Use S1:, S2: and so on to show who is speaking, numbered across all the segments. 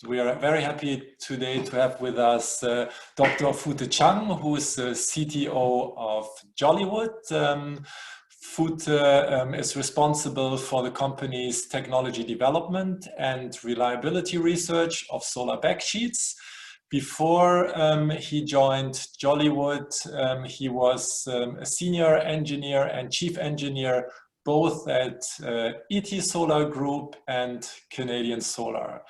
S1: We are very happy today to have with us Dr. Fute Zhang, who is the CTO of Jolywood. Fute is responsible for the company's technology development and reliability research of solar backsheets. Before he joined Jolywood, he was a senior engineer and chief engineer both at ET Solar Group and Canadian Solar.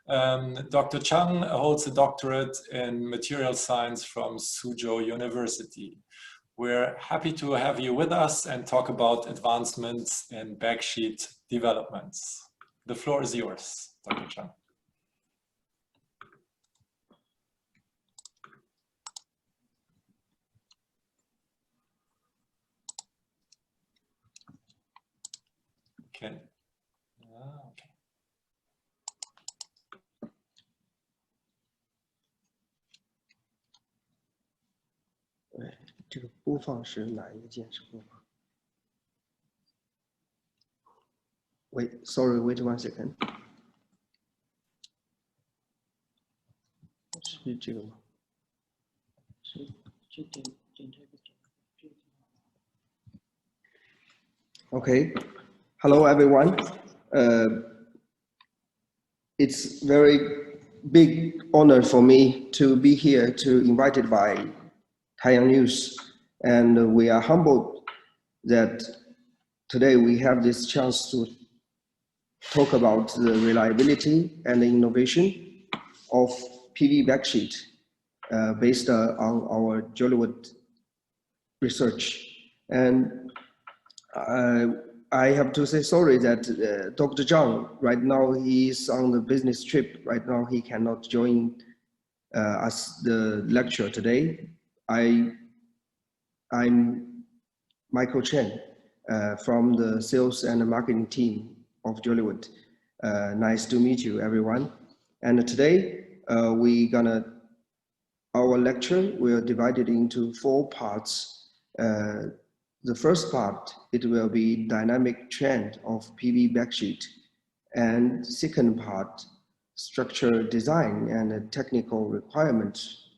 S1: Dr. Zhang holds a doctorate in material science from Suzhou University. We're happy to have you with us and talk about advancements in backsheet developments. The floor is yours, Dr. Zhang. Okay. Okay.
S2: 这个播放是哪一个键是播放 ？Wait, sorry, wait 1 second. 是这个吗？是这点这个。Okay. Hello, everyone. It's very big honor for me to be here, invited by TaiyangNews, and we are humbled that today we have this chance to talk about the reliability and the innovation of PV backsheet based on our Jolywood research. And I have to say sorry that Dr. Zhang, right now he is on the business trip. Right now he cannot join us the lecture today. I'm Michael Chen from the sales and marketing team of Jolywood. Nice to meet you, everyone. And today our lecture will divide it into 4 parts. The first part, it will be dynamic trend of PV backsheet, and second part, structure design and technical requirements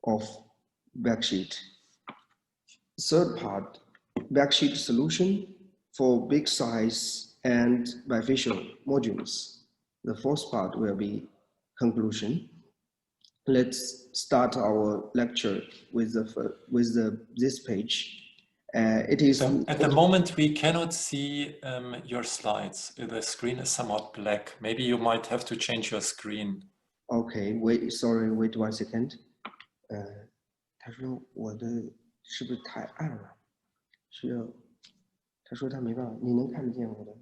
S2: of backsheet. Third part, backsheet solution for big size and bifacial modules. The fourth part will be conclusion. Let's start our lecture with this page. It is
S1: at the moment we cannot see your slides. The screen is somewhat black. Maybe you might have to change your screen.
S2: Okay, wait 1 second. 他说我的是不是太暗了？需要他说他没办法，你能看得见我的？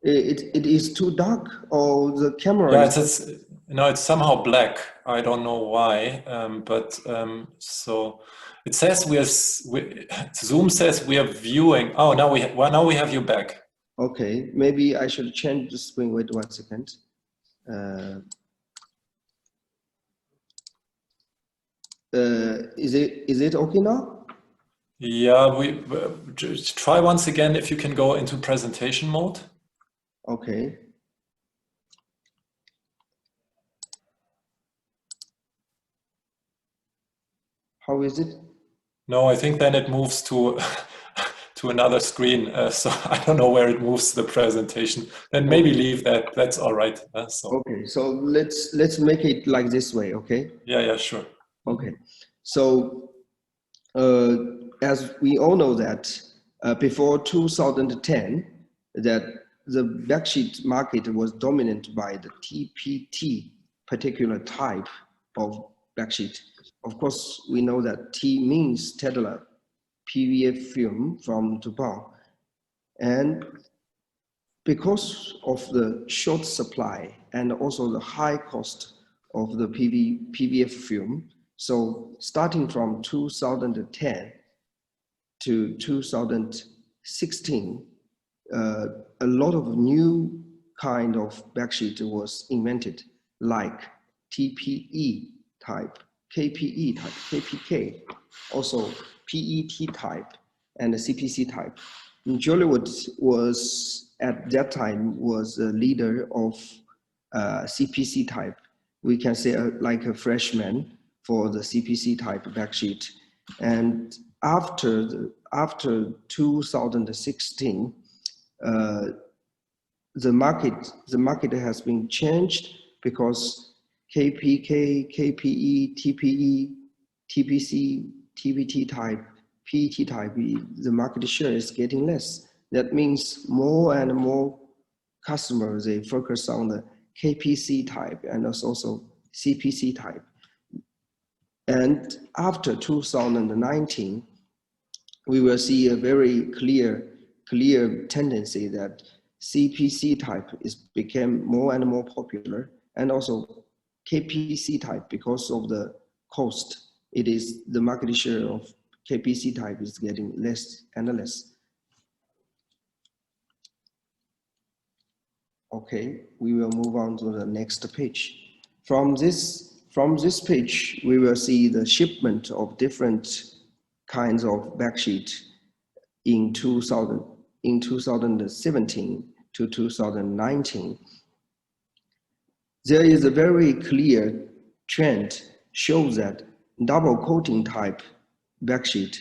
S2: It is too dark, or the camera?
S1: Yeah, no, it's somehow black. I don't know why, so it says Zoom says we are viewing. Oh, now we have you back.
S2: Okay, maybe I should change the screen. Wait 1 second. Is it okay now?
S1: Yeah, we try once again if you can go into presentation mode.
S2: Okay. How is it?
S1: No, I think then it moves to to another screen. So I don't know where it moves the presentation. Then maybe leave that. That's all right.
S2: Okay, so let's make it like this way. Okay.
S1: Yeah, sure.
S2: Okay. So as we all know that before 2010, that the backsheet market was dominated by the TPT particular type of backsheet. Of course, we know that T means Tedlar PVA film from DuPont. And because of the short supply and also the high cost of the PVF film, so starting from 2010 to 2016, a lot of new kind of backsheet was invented, like TPE type, KPE type, KPK, also PET type, and the CPC type. Jolywood was at that time was a leader of CPC type. We can say like a freshman for the CPC type backsheet. And after 2016, the market has been changed because KPK, KPE, TPE, TPC, TPT type, PET type, the market share is getting less. That means more and more customers, they focus on the KPC type and also CPC type. And after 2019, we will see a very clear tendency that CPC type became more and more popular, and also KPC type, because of the cost, it is the market share of KPC type is getting less and less. Okay, we will move on to the next page. From this page, we will see the shipment of different kinds of backsheet in 2017 to 2019. There is a very clear trend shows that double coating type backsheet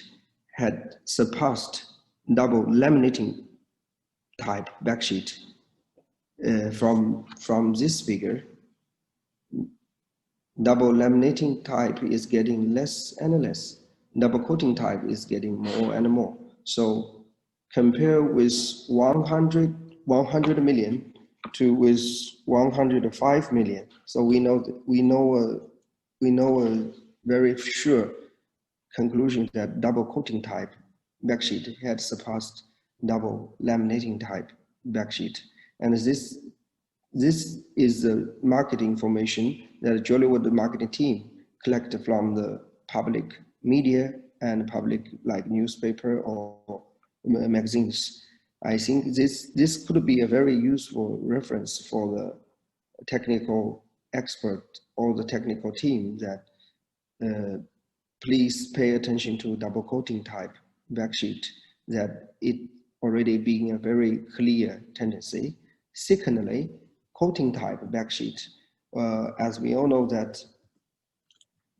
S2: had surpassed double laminating type backsheet. From this figure, double laminating type is getting less and less. Double coating type is getting more and more. So compare with 100 million to with 105 million. So we know a very sure conclusion that double coating type backsheet had surpassed double laminating type backsheet. And this is the marketing information that Jolywood marketing team collected from the public media and public like newspaper or magazines. I think this could be a very useful reference for the technical expert or the technical team that please pay attention to double coating type backsheet, that it already being a very clear tendency. Secondly, coating type backsheet, as we all know that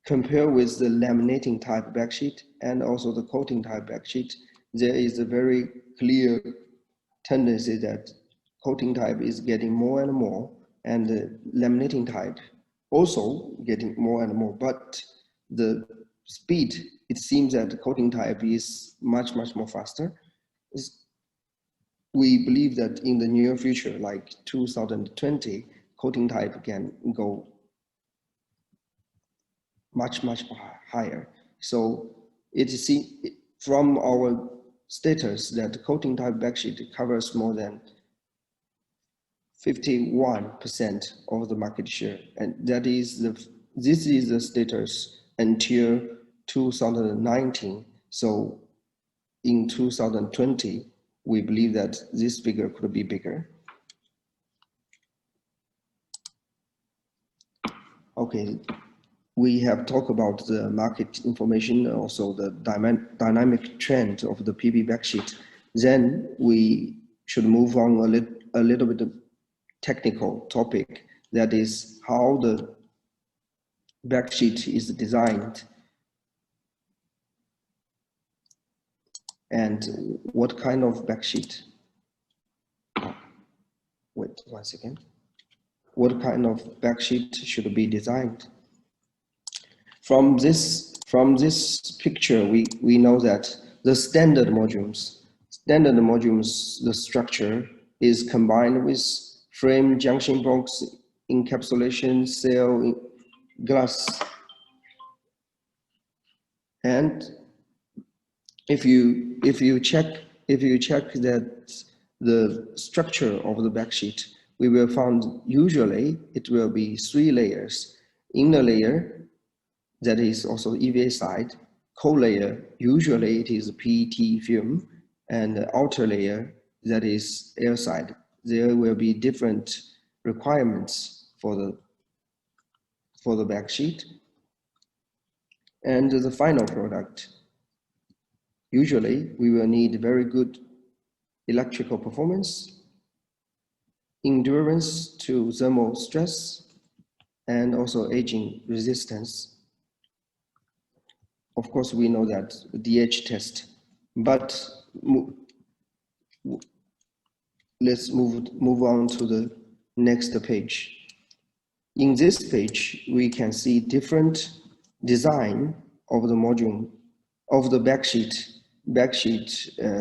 S2: compare with the laminating type backsheet and also the coating type backsheet, there is a very clear tendency that coating type is getting more and more, and the laminating type also getting more and more. But the speed, it seems that the coating type is much more faster. We believe that in the near future, like 2020, coating type can go much higher. So it is from our status that coating type backsheet covers more than 51% of the market share, and this is the status until 2019. So in 2020, we believe that this figure could be bigger. Okay, we have talked about the market information, also the dynamic trend of the PB backsheet. Then we should move on a little bit of technical topic, that is how the backsheet is designed and what kind of backsheet. Wait 1 second. What kind of backsheet should be designed? From this picture, we know that the standard modules, the structure is combined with frame, junction box, encapsulation, cell, glass. And if you check that the structure of the backsheet, we will find usually it will be 3 layers. Inner layer, that is also EVA side. Core layer, usually it is PET film, and the outer layer, that is air side. There will be different requirements for the backsheet. And the final product, usually we will need very good electrical performance, endurance to thermal stress, and also aging resistance. Of course, we know that the DH test, but let's move on to the next page. In this page, we can see different design of the module, of the backsheet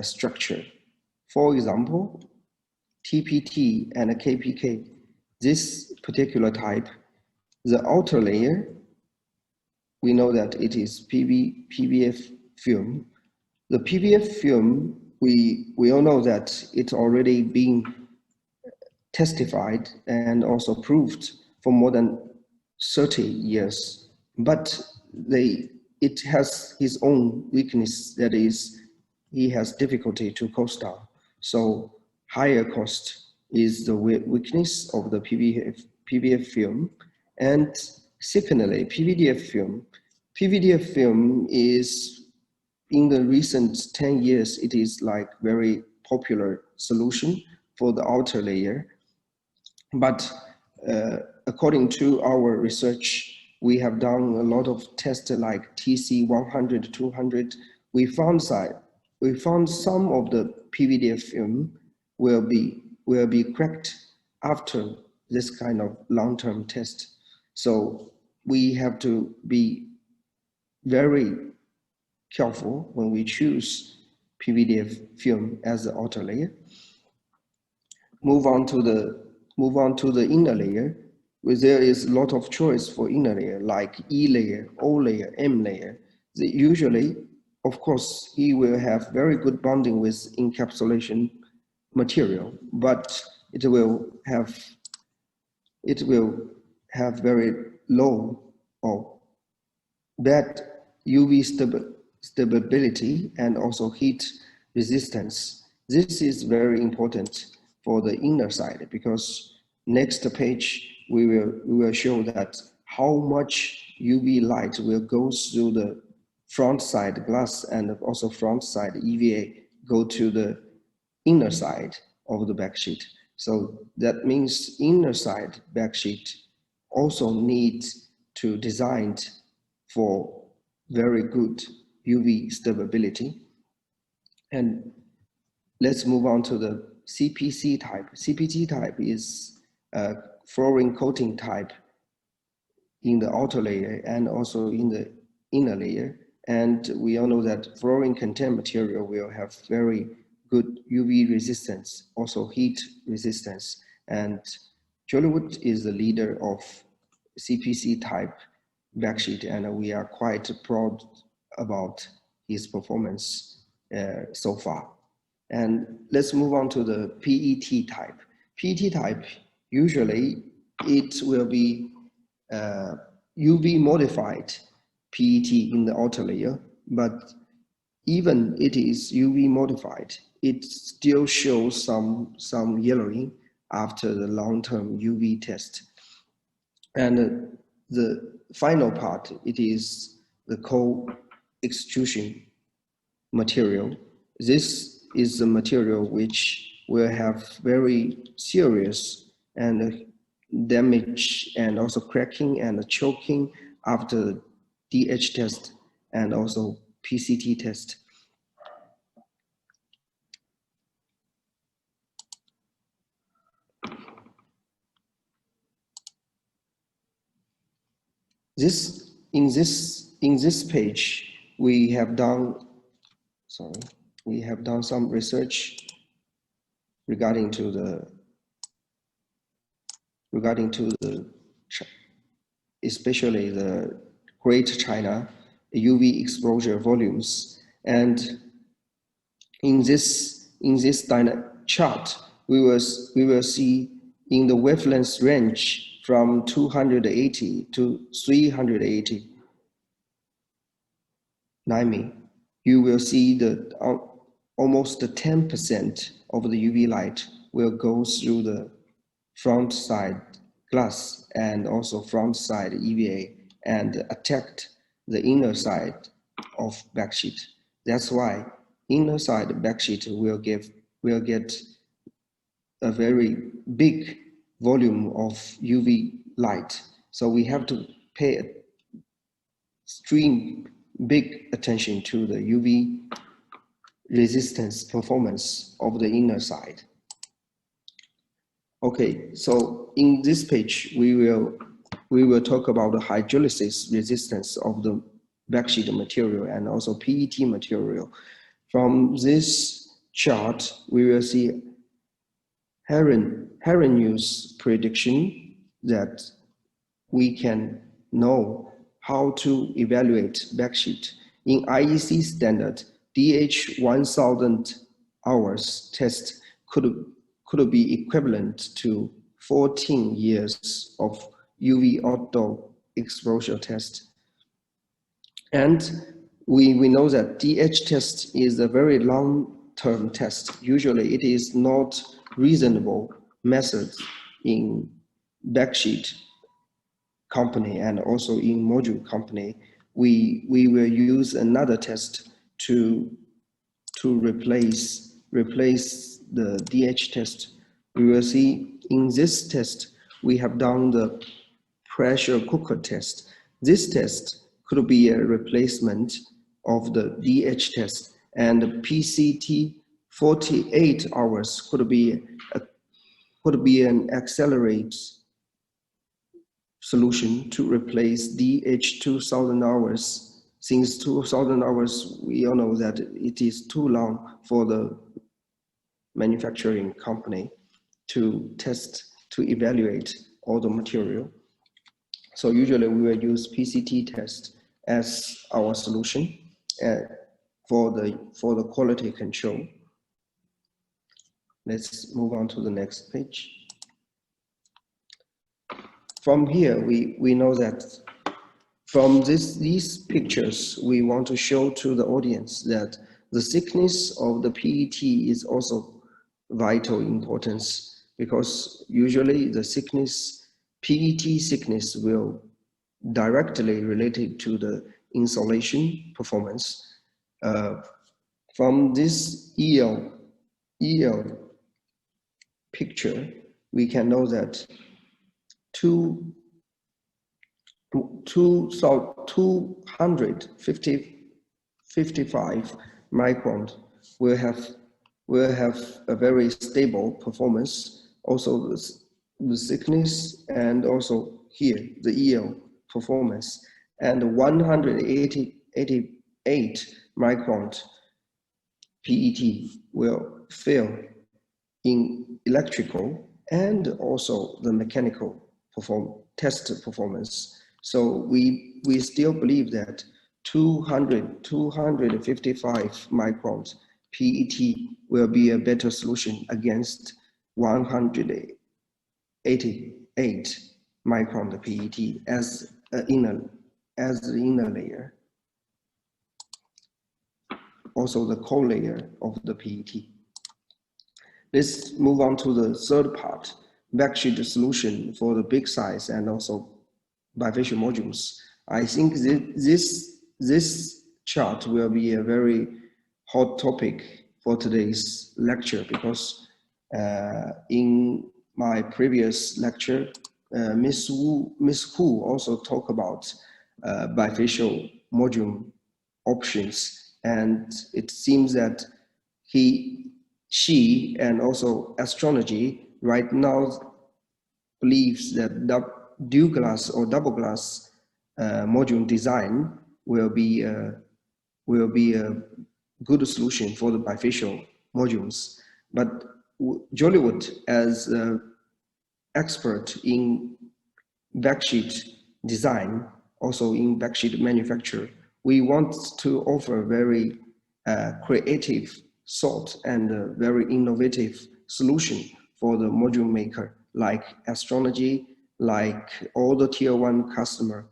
S2: structure. For example, TPT and KPK, this particular type, the outer layer, we know that it is PBF film. The PBF film, we all know that it's already been testified and also proved for more than 30 years, but it has its own weakness, that is, he has difficulty to cost down. So higher cost is the weakness of the PBF film. And secondly, PVDF film. PVDF film is, in the recent 10 years, it is like very popular solution for the outer layer. But according to our research, we have done a lot of tests like TC 100, 200. We found some of the PVDF film will be cracked after this kind of long-term test. So we have to be very careful when we choose PVDF film as the outer layer. Move on to the inner layer, where there is a lot of choice for inner layer, like E layer, O layer, M layer. Usually, of course, he will have very good bonding with encapsulation material, but it will have very low or bad UV stability and also heat resistance. This is very important for the inner side, because next page we will show that how much UV light will go through the front side glass and also front side EVA go to the inner side of the backsheet. So that means inner side backsheet also needs to design for very good UV stability. And let's move on to the CPC type. CPT type is a fluorine coating type in the outer layer and also in the inner layer. And we all know that fluorine content material will have very good UV resistance, also heat resistance. And Jolywood is the leader of CPC type backsheet, and we are quite proud about his performance so far. And let's move on to the PET type. PET type, usually it will be UV modified PET in the outer layer, but even it is UV modified, it still shows some yellowing after the long-term UV test. And the final part, it is the co-extrusion material. This is the material which will have very serious and damage and also cracking and choking after DH test and also PCT test. In this page, we have done some research regarding to the especially the Great China UV exposure volumes. And in this chart, we will see in the wavelength range from 280 to 380 nanometer, you will see that almost 10% of the UV light will go through the front side glass and also front side EVA and attack the inner side of backsheet. That's why inner side backsheet will give will get a very big volume of UV light. So we have to pay extreme big attention to the UV resistance performance of the inner side. Okay, so in this page, we will talk about the hydrolysis resistance of the backsheet material and also PET material. From this chart, we will see TaiyangNews prediction that we can know how to evaluate backsheet. In IEC standard, DH 1000 hours test could be equivalent to 14 years of UV outdoor exposure test. And we know that DH test is a very long-term test. Usually it is not reasonable method in backsheet company and also in module company. We will use another test to replace the DH test. We will see in this test, we have done the pressure cooker test. This test could be a replacement of the DH test, and the PCT 48 hours could be an accelerate solution to replace DH 2000 hours. Since 2000 hours, we all know that it is too long for the manufacturing company to test, to evaluate all the material. So usually we will use PCT test as our solution for the quality control. Let's move on to the next page. From here, we know that from these pictures, we want to show to the audience that the thickness of the PET is also vital importance, because usually the thickness, PET thickness will directly related to the insulation performance. From this EL picture, we can know that 255 micron will have a very stable performance. Also the thickness and also here the EL performance, and 188 micron PET will fail in electrical and also the mechanical test performance. So we still believe that 255 microns PET will be a better solution against 188 micron PET as the inner layer. Also the core layer of the PET. Let's move on to the third part, backsheet solution for the big size and also bifacial modules. I think this chart will be a very hot topic for today's lecture, because in my previous lecture, Ms. Hu also talked about bifacial module options, and it seems that she and also astrology right now believes that dual glass or double glass module design will be a good solution for the bifacial modules. But Jolywood, as an expert in backsheet design, also in backsheet manufacture, we want to offer very creative thought and a very innovative solution for the module maker, like astrology, like all the tier 1 customer,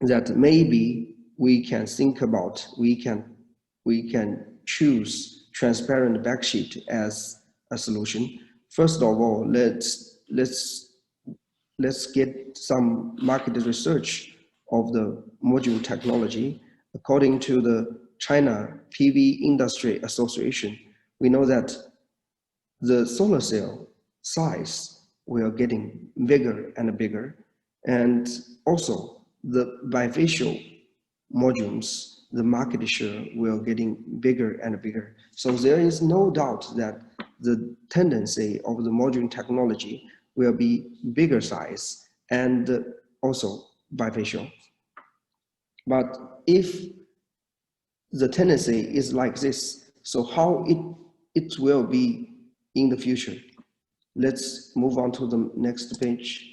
S2: that maybe we can think about, we can choose transparent backsheet as a solution. First of all, let's get some market research of the module technology. According to the China PV Industry Association, we know that the solar cell size will getting bigger and bigger, and also the bifacial modules, the market share will getting bigger and bigger. So there is no doubt that the tendency of the module technology will be bigger size and also bifacial. But if the tendency is like this, so how it will be in the future? Let's move on to the next page.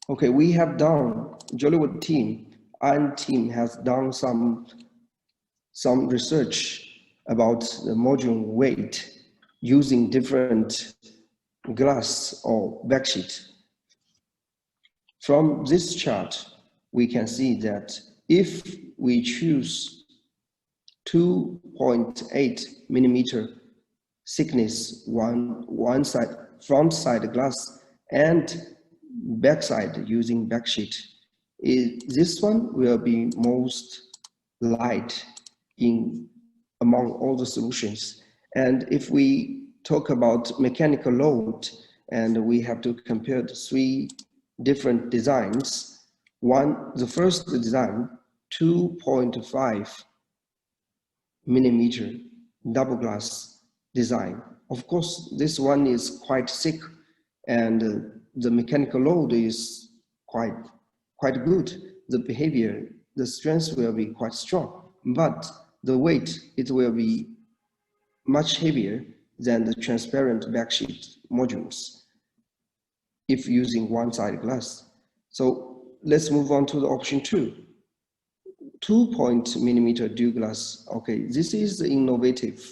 S2: Okay, we have done, Jolywood team and team has done some research about the module weight using different glass or backsheet. From this chart, we can see that if we choose 2.8 millimeter thickness one side front side glass and backside using backsheet, this one will be most light among all the solutions. And if we talk about mechanical load, and we have to compare the three different designs. The first design, 2.5 millimeter double glass design. Of course, this one is quite thick, and the mechanical load is quite good. The behavior, the strength will be quite strong, but the weight, it will be much heavier than the transparent backsheet modules if using one-side glass. So let's move on to the option 2. 2 millimeter dual glass. Okay, this is the innovative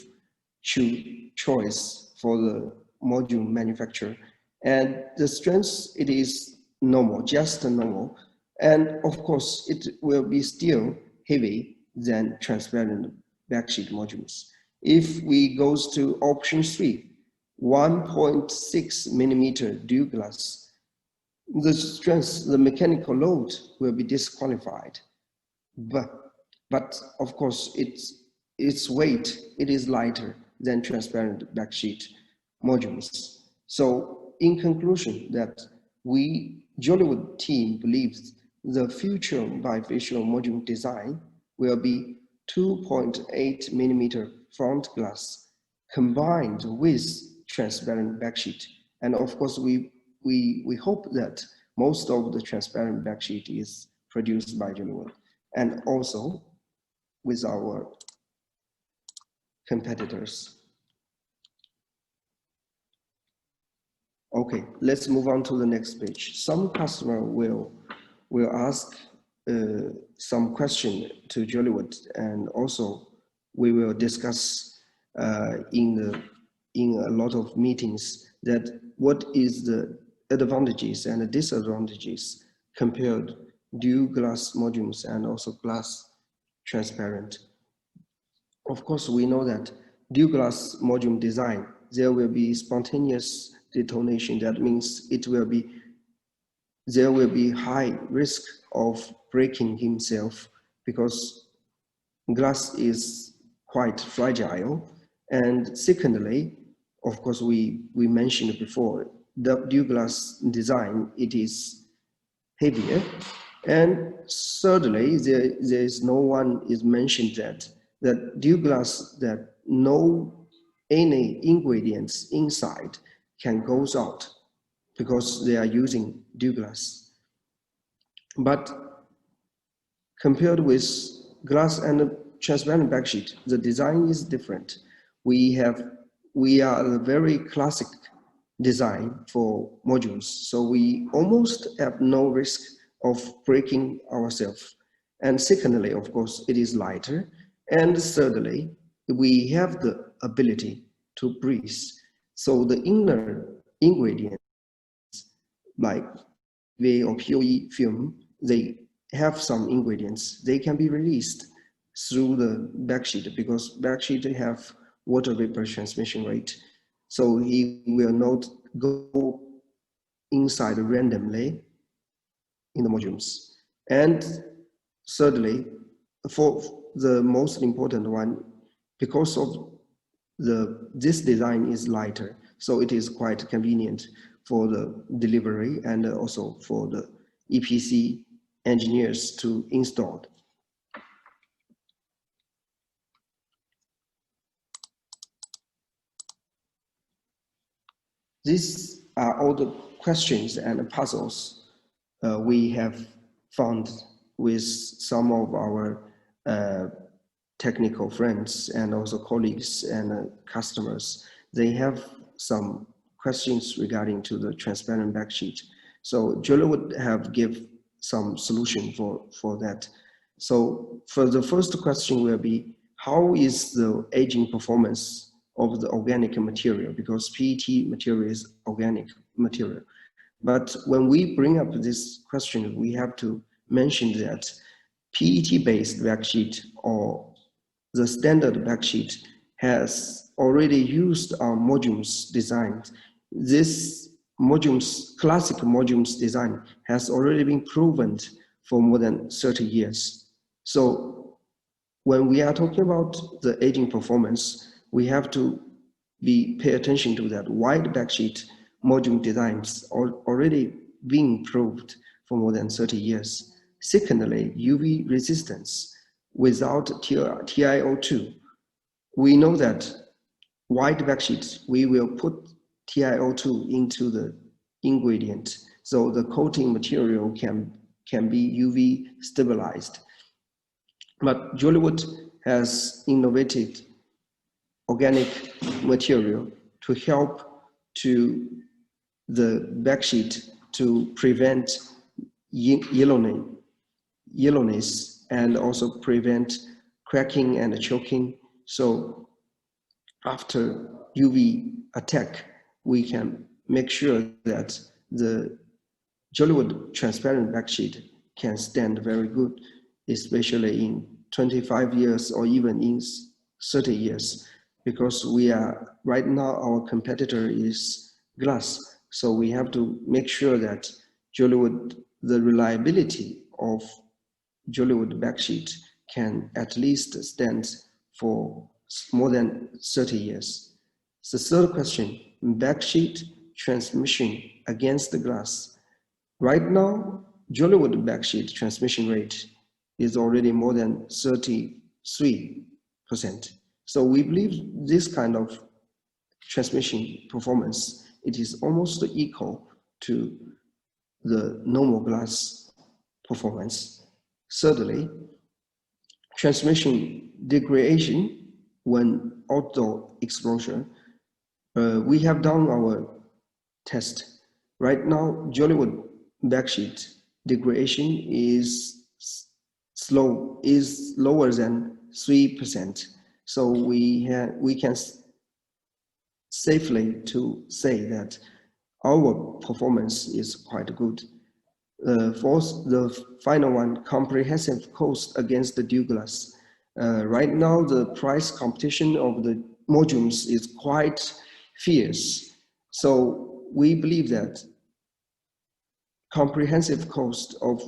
S2: choice for the module manufacturer. And the strength, it is normal, just normal. And of course, it will be still heavy than transparent backsheet modules. If we goes to option 3, 1.6 millimeter dual glass, the strength, the mechanical load will be disqualified. But of course, its weight, it is lighter than transparent backsheet modules. So in conclusion, that Jolywood team believes the future bifacial module design will be 2.8 millimeter front glass combined with transparent backsheet. And of course, we hope that most of the transparent backsheet is produced by Jolywood, and also with our competitors. Okay, let's move on to the next page. Some customer will ask some question to Jolywood, and also we will discuss in a lot of meetings that what is the advantages and the disadvantages compared dual glass modules and also glass transparent. Of course, we know that dual glass module design, there will be spontaneous detonation. That means there will be high risk of breaking himself because glass is quite fragile. And secondly, of course, we mentioned before, the dual glass design, it is heavier. And thirdly, there is no one is mentioned that dual glass, that no any ingredients inside can goes out because they are using dual glass. But compared with glass and transparent backsheet, the design is different. We are a very classic design for modules, so we almost have no risk of breaking ourselves. And secondly, of course, it is lighter. And thirdly, we have the ability to breathe. So the inner ingredients like PVA or POE film, they have some ingredients. They can be released through the backsheet because backsheet have water vapor transmission rate. So he will not go inside randomly in the modules. And thirdly, for the most important one, because of this design is lighter, so it is quite convenient for the delivery and also for the EPC engineers to install. These are all the questions and puzzles we have found with some of our technical friends and also colleagues and customers. They have some questions regarding to the transparent backsheet. So Jolywood have give some solution for that. So for the first question will be, how is the aging performance of the organic material? Because PET material is organic material. But when we bring up this question, we have to mention that PET-based backsheet or the standard backsheet has already used our modules design. This classic modules design has already been proven for more than 30 years. So when we are talking about the aging performance, we have to pay attention to that. Wide backsheet module designs are already being proved for more than 30 years. Secondly, UV resistance without TiO2. We know that wide backsheets, we will put TiO2 into the ingredient, so the coating material can be UV stabilized. But Jolywood has innovated organic material to help to the backsheet to prevent yellowness and also prevent cracking and choking. So after UV attack, we can make sure that the Jolywood transparent backsheet can stand very good, especially in 25 years or even in 30 years, because we are right now our competitor is glass. So we have to make sure that Jolywood, the reliability of Jolywood backsheet can at least stand for more than 30 years. The third question, backsheet transmission against the glass. Right now, Jolywood backsheet transmission rate is already more than 33%. So we believe this kind of transmission performance, it is almost equal to the normal glass performance. Thirdly, transmission degradation when outdoor exposure. We have done our test. Right now, Jolywood backsheet degradation is lower than 3%. So we can safely to say that our performance is quite good. Fourth, the final one, comprehensive cost against the dual glass. Right now, the price competition of the modules is quite fierce. So we believe that comprehensive cost of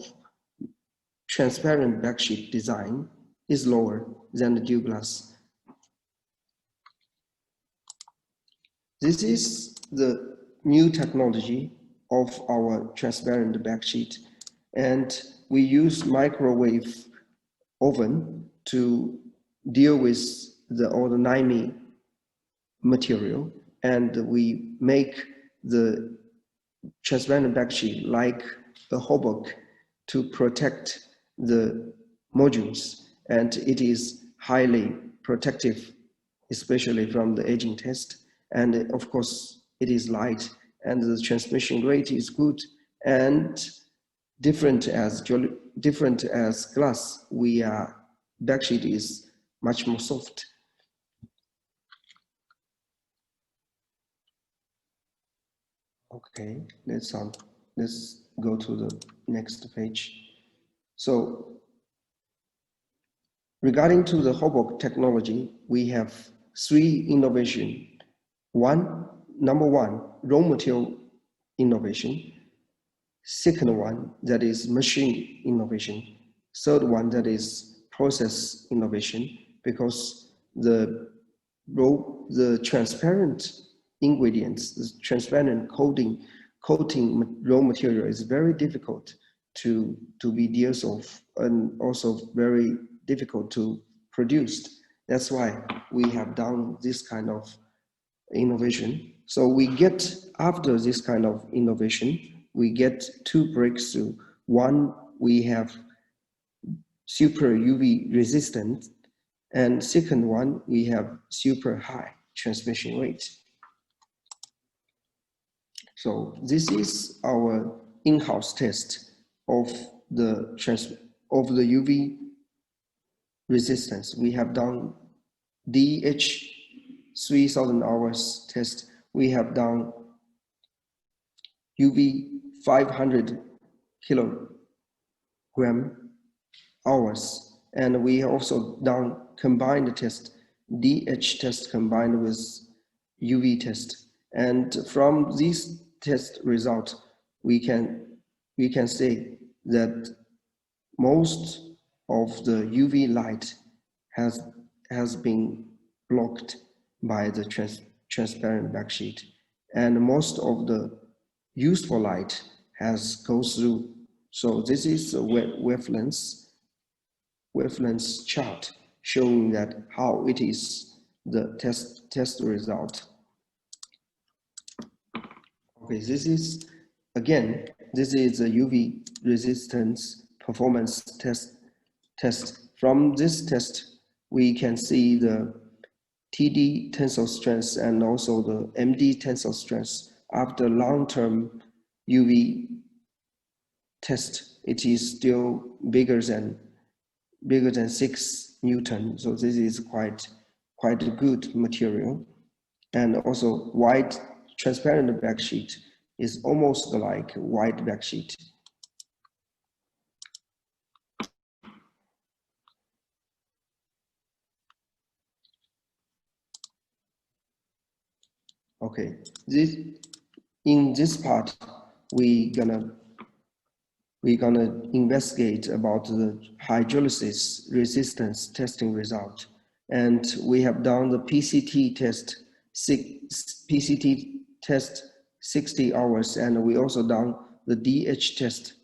S2: transparent backsheet design is lower than the dual glass. This is the new technology of our transparent backsheet, and we use microwave oven to deal with all the 9mm material, and we make the transparent backsheet like a hobok to protect the modules, and it is highly protective, especially from the aging test. And of course, it is light, and the transmission rate is good, and different as glass. Backsheet is much more soft. Okay, let's go to the next page. So regarding to the hobok technology, we have 3 innovations. Number one, raw material innovation. Second one, that is machine innovation. Third one, that is process innovation, because the transparent ingredients, the transparent coating raw material is very difficult to be dealt of, and also very difficult to produce. That's why we have done this kind of innovation. So we get, after this kind of innovation, we get two breakthroughs. One, we have super UV resistant, and second one, we have super high transmission rate. So this is our in-house test of the UV resistance. We have done DH 3000 hours test. We have done UV 500 kilogram hours, and we also done combined test, DH test combined with UV test. And from this test result, we can say that most of the UV light has been blocked by the transparent backsheet, and most of the useful light has goes through. So this is a wavelength chart showing that how it is the test result. Okay, this is a UV resistance performance test. From this test, we can see the TD tensile strength and also the MD tensile strength. After long-term UV test, it is still bigger than 6 Newton. So this is quite a good material. And also white transparent backsheet is almost like white backsheet. Okay, in this part, we're gonna investigate about the hydrolysis resistance testing result. And we have done the PCT test 60 hours, and we also done the DH test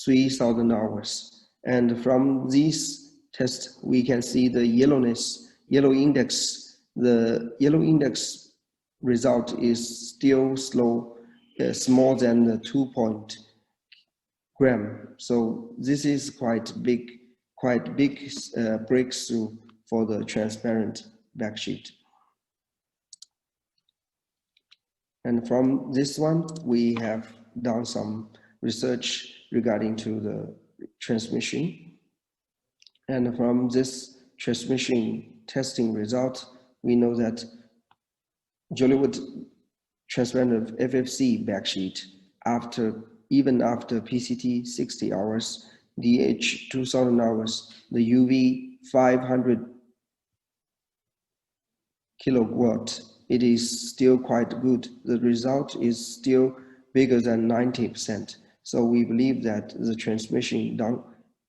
S2: 3000 hours. And from these tests, we can see the yellow index. The yellow index result is still small than the 2 gram. So this is quite big breakthrough for the transparent backsheet. And from this one, we have done some research regarding to the transmission. And from this transmission testing result, we know that Jolywood transparent FFC backsheet, even after PCT 60 hours, DH 2000 hours, the UV 500 kilowatt, it is still quite good. The result is still bigger than 90%. So we believe that the transmission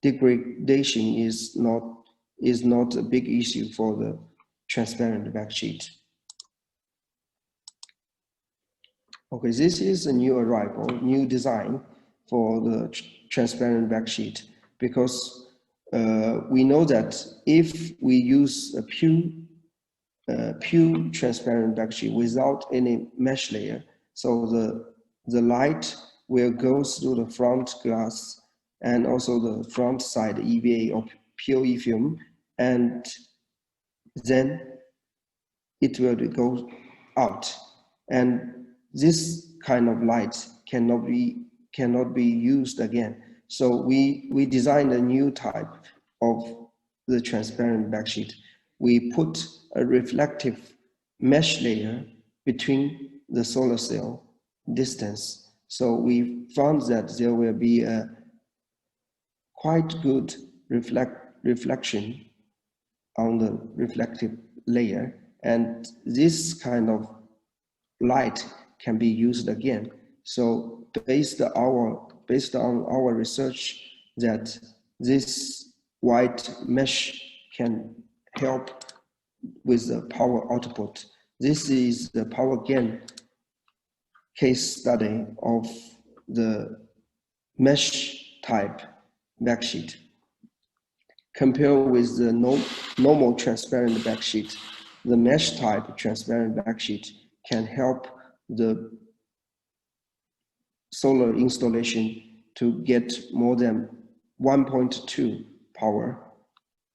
S2: degradation is not a big issue for the transparent backsheet. Okay, this is a new arrival, new design for the transparent backsheet, because we know that if we use a pure transparent backsheet without any mesh layer, so the light will go through the front glass and also the front side EVA or POE film, and then it will go out. And this kind of light cannot be used again. So we designed a new type of the transparent backsheet. We put a reflective mesh layer between the solar cell distance. So we found that there will be a quite good reflection on the reflective layer, and this kind of light can be used again. So based on our research, that this white mesh can help with the power output. This is the power gain case study of the mesh type backsheet. Compare with the normal transparent backsheet, the mesh type transparent backsheet can help the solar installation to get more than 1.2 power.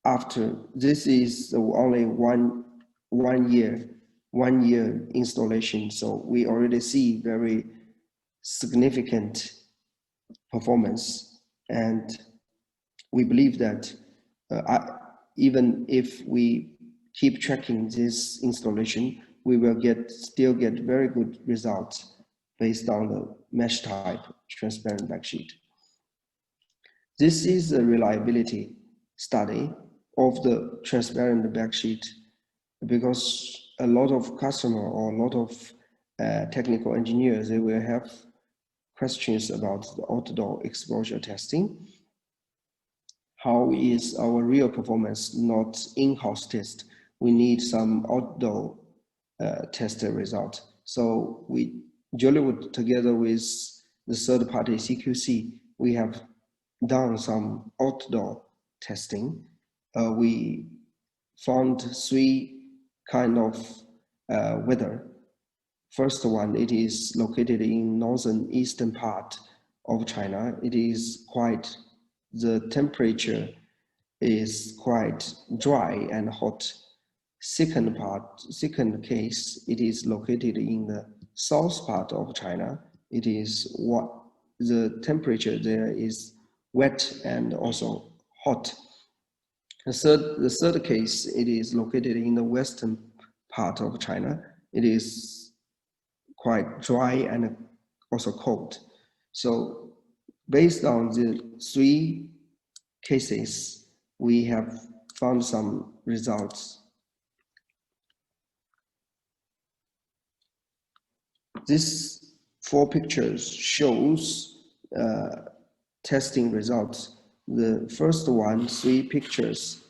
S2: After this is only one year installation, so we already see very significant performance, and we believe that even if we keep tracking this installation, we will still get very good results based on the mesh type transparent backsheet. This is a reliability study of the transparent backsheet, because a lot of customer or a lot of technical engineers, they will have questions about the outdoor exposure testing. How is our real performance not in-house test? We need some outdoor tested result. So Jolywood, together with the third-party CQC, we have done some outdoor testing. We found 3 kind of weather. First one, it is located in northern eastern part of China. It is the temperature is quite dry and hot. Second case, it is located in the south part of China. It is the temperature there is wet and also hot. The third case, it is located in the western part of China. It is quite dry and also cold. So based on the 3 cases, we have found some results. This 4 pictures shows testing results. The first one, 3 pictures,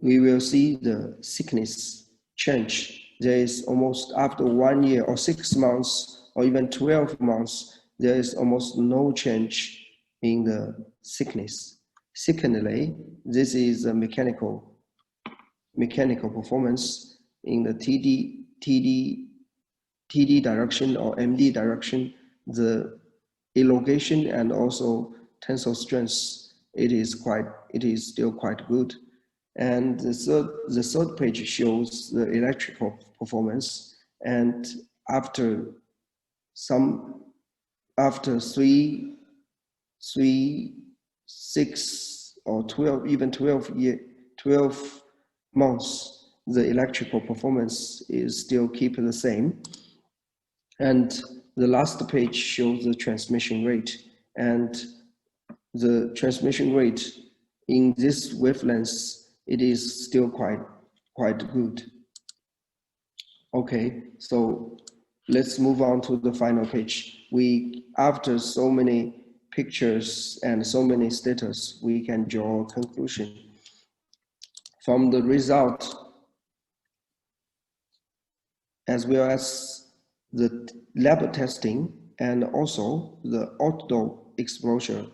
S2: we will see the thickness change. There is almost after 1 year or 6 months or even 12 months, there is almost no change in the thickness. Secondly, this is a mechanical performance in the TD direction or MD direction. The elongation and also tensile strength, it is still quite good. And the third page shows the electrical performance. And after 3, 6, or 12, even 12 months, the electrical performance is still keeping the same. And the last page shows the transmission rate. And the transmission rate in this wavelength, it is still quite good. Okay, so let's move on to the final page. After so many pictures and so many status, we can draw a conclusion. From the result, as well as the lab testing and also the outdoor exposure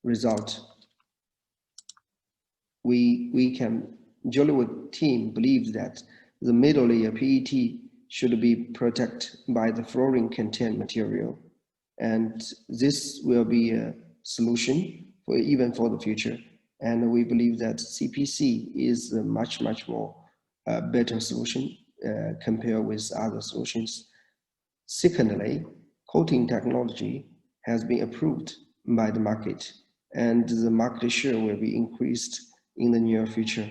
S2: result, Jolywood team believes that the middle layer PET should be protected by the fluorine content material. And this will be a solution even for the future. And we believe that CPC is a much more better solution compared with other solutions. Secondly, coating technology has been approved by the market, and the market share will be increased in the near future.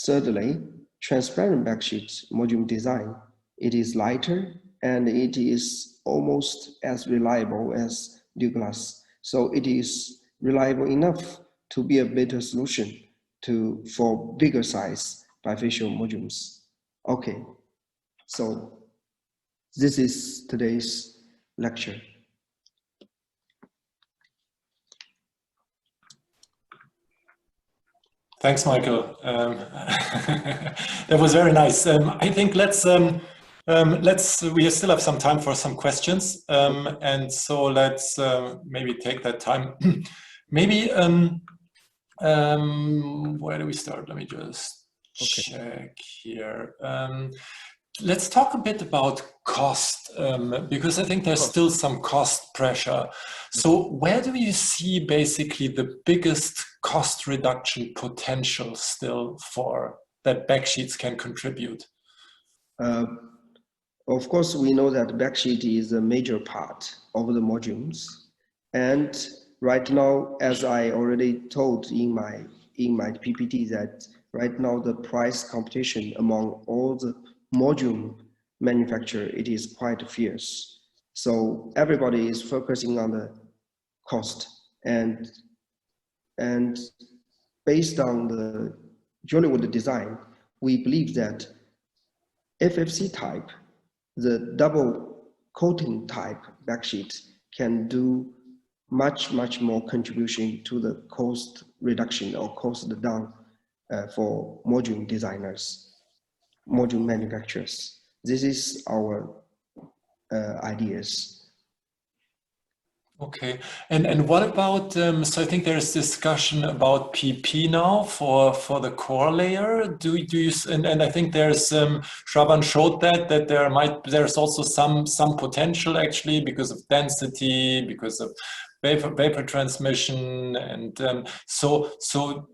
S2: Thirdly, transparent backsheet module design. It is lighter and it is almost as reliable as Douglas. So it is reliable enough to be a better solution for bigger size bifacial modules. Okay, so this is today's lecture.
S1: Thanks, Michael. That was very nice. I think we still have some time for some questions. And so let's maybe take that time. Maybe, where do we start? Let me just check here. Let's talk a bit about cost, because I think there's still some cost pressure. So where do you see basically the biggest cost reduction potential still for that backsheets can contribute?
S2: Of course, we know that backsheet is a major part of the modules. And right now, as I already told in my PPT, that right now the price competition among all the module manufacturer, it is quite fierce. So everybody is focusing on the cost, and based on the Jolywood design, we believe that FFC type, the double coating type backsheet, can do much more contribution to the cost reduction or cost down for module designers, module manufacturers. This is our ideas.
S1: Okay, and what about, so I think there's discussion about PP now for the core layer. Do you, and I think there's, Shravan showed that there's also some potential actually because of density, because of vapor transmission. And so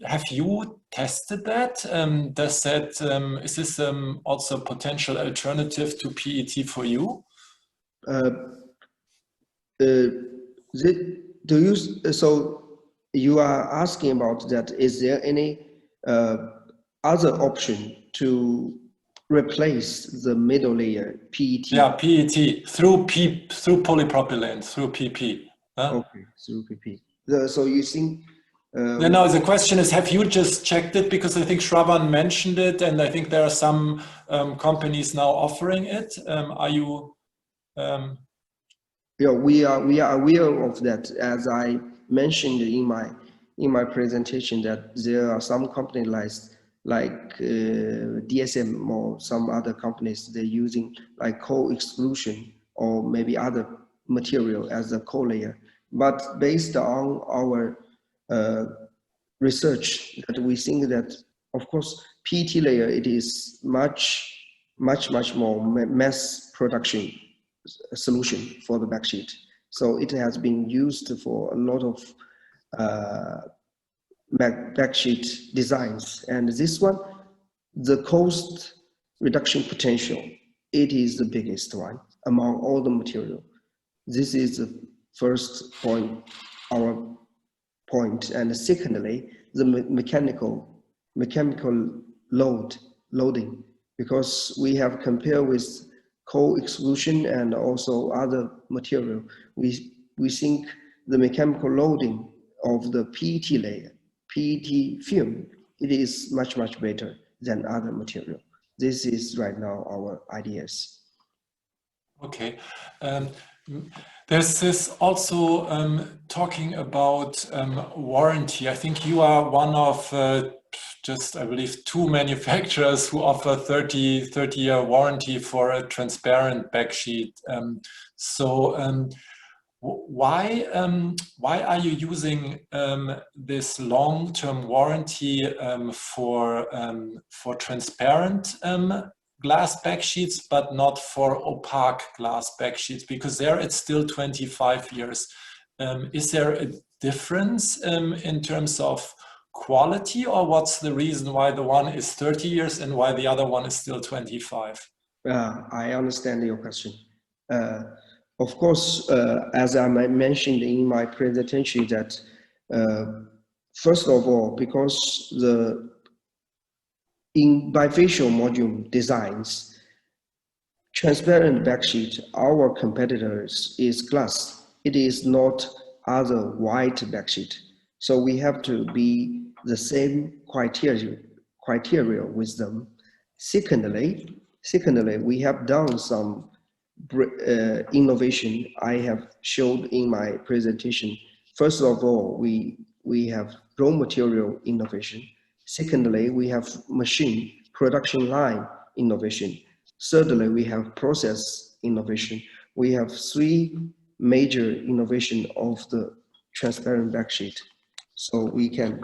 S1: have you tested that? Is this also a potential alternative to PET for you?
S2: So you are asking about that, is there any other option to replace the middle layer PET?
S1: Yeah, PET through polypropylene, through PP.
S2: Okay, through PP. So you think?
S1: No, the question is, have you just checked it? Because I think Shravan mentioned it, and I think there are some companies now offering it. Are you?
S2: Yeah, we are aware of that. As I mentioned in my presentation, that there are some companies like DSM or some other companies, they're using like co-exclusion or maybe other material as a co-layer. But based on our research, that we think that of course PET layer, it is much more mass production solution for the backsheet. So it has been used for a lot of backsheet designs. And this one, the cost reduction potential, it is the biggest one among all the material. This is the first point, our point. And secondly, the mechanical loading, because we have compared with co-exclusion and also other material, we think the mechanical loading of the PET layer, PET film, it is much better than other material. This is right now our ideas.
S1: Okay. There's this also talking about warranty. I think you are one of I believe 2 manufacturers who offer 30-year warranty for a transparent backsheet. Why are you using this long-term warranty for transparent glass backsheets, but not for opaque glass backsheets? Because there it's still 25 years. Is there a difference in terms of quality, or what's the reason why the one is 30 years and why the other one is still 25?
S2: I understand your question. Of course, as I mentioned in my presentation, that first of all, because in bifacial module designs, transparent backsheet, our competitors is glass. It is not other white backsheet. So we have to be the same criteria with them. Secondly, we have done some innovation I have showed in my presentation. First of all, we have raw material innovation. Secondly, we have machine production line innovation. Thirdly, we have process innovation. We have three major innovation of the transparent backsheet. So we can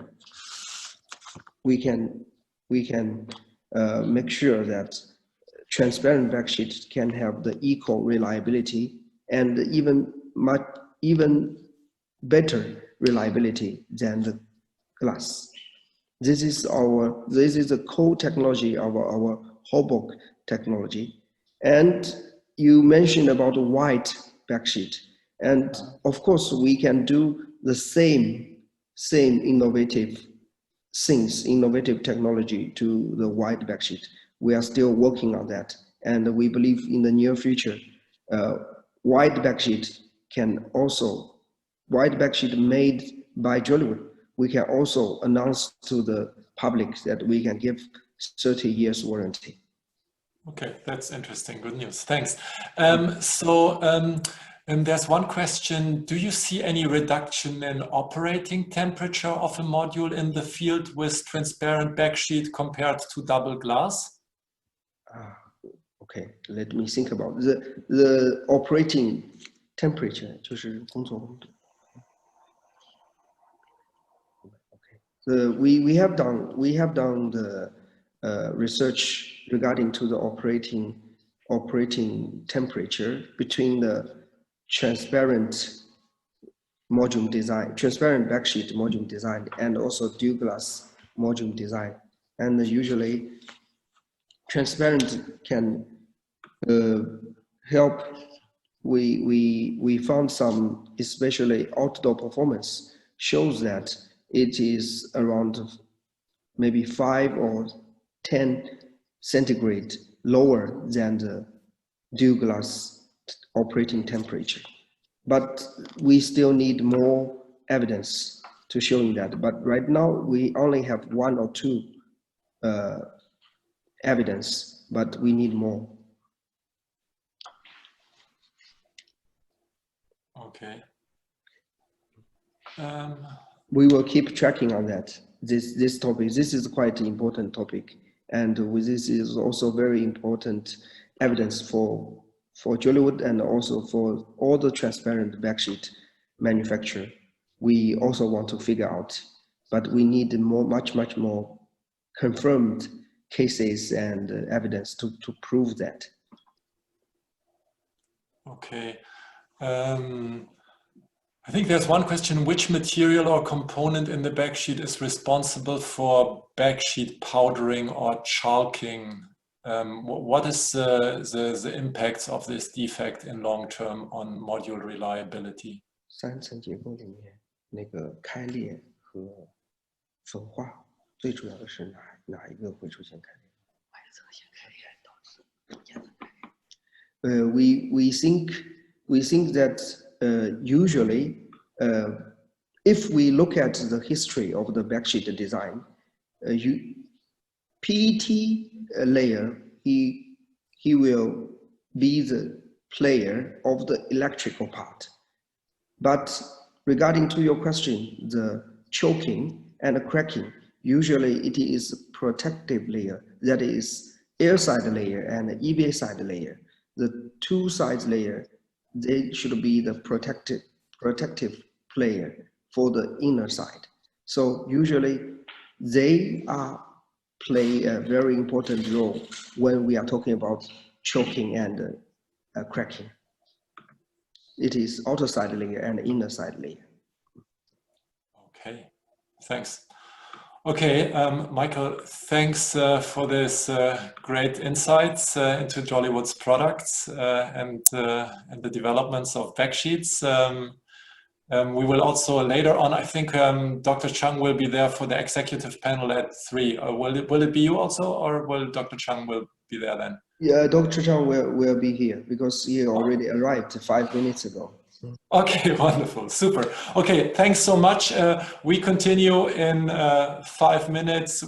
S2: make sure that transparent backsheet can have the equal reliability and even better reliability than the glass. This is the core technology of our Hobok technology. And you mentioned about the white backsheet, and of course we can do the same innovative things, innovative technology to the white backsheet. We are still working on that, and we believe in the near future, white backsheet made by Jolywood, we can also announce to the public that we can give 30 years warranty.
S1: Okay, that's interesting. Good news. Thanks. There's one question. Do you see any reduction in operating temperature of a module in the field with transparent backsheet compared to double glass?
S2: Okay, let me think about the operating temperature. 就是工作温度. We have done the research regarding to the operating temperature between the transparent module design, transparent backsheet module design, and also dual glass module design. And usually, transparent can help. We found some, especially outdoor performance, shows that it is around maybe 5 or 10 centigrade lower than the dual glass operating temperature. But we still need more evidence to show that. But right now we only have 1 or 2 evidence, but we need more.
S1: Okay.
S2: We will keep tracking on that. This topic. This is quite an important topic, and this is also very important evidence for Jolywood and also for all the transparent backsheet manufacturer. We also want to figure out, but we need much more confirmed cases and evidence to prove that.
S1: Okay. I think there's one question: which material or component in the backsheet is responsible for backsheet powdering or chalking? What is the impacts of this defect in long term on module reliability?
S2: 3层结构里面，那个开裂和粉化，最主要的是哪一个会出现开裂？白色先开裂导致颜色开裂。We think that usually, if we look at the history of the backsheet design, PET layer, he will be the player of the electrical part. But regarding to your question, the choking and cracking, usually it is a protective layer, that is air side layer and EVA side layer. The two sides layer, they should be the protective player for the inner side. So usually they play a very important role when we are talking about choking and cracking. It is outer side layer and inner side layer.
S1: Okay, thanks. Okay, Michael, thanks for this great insights into Jolywood's products and the developments of backsheets. We will also later on, I think Dr. Zhang will be there for the executive panel at 3. Will it be you also, or will Dr. Zhang will be there then?
S2: Yeah, Dr. Zhang will be here because he already arrived 5 minutes ago.
S1: Okay, wonderful, super. Okay, thanks so much. We continue in 5 minutes.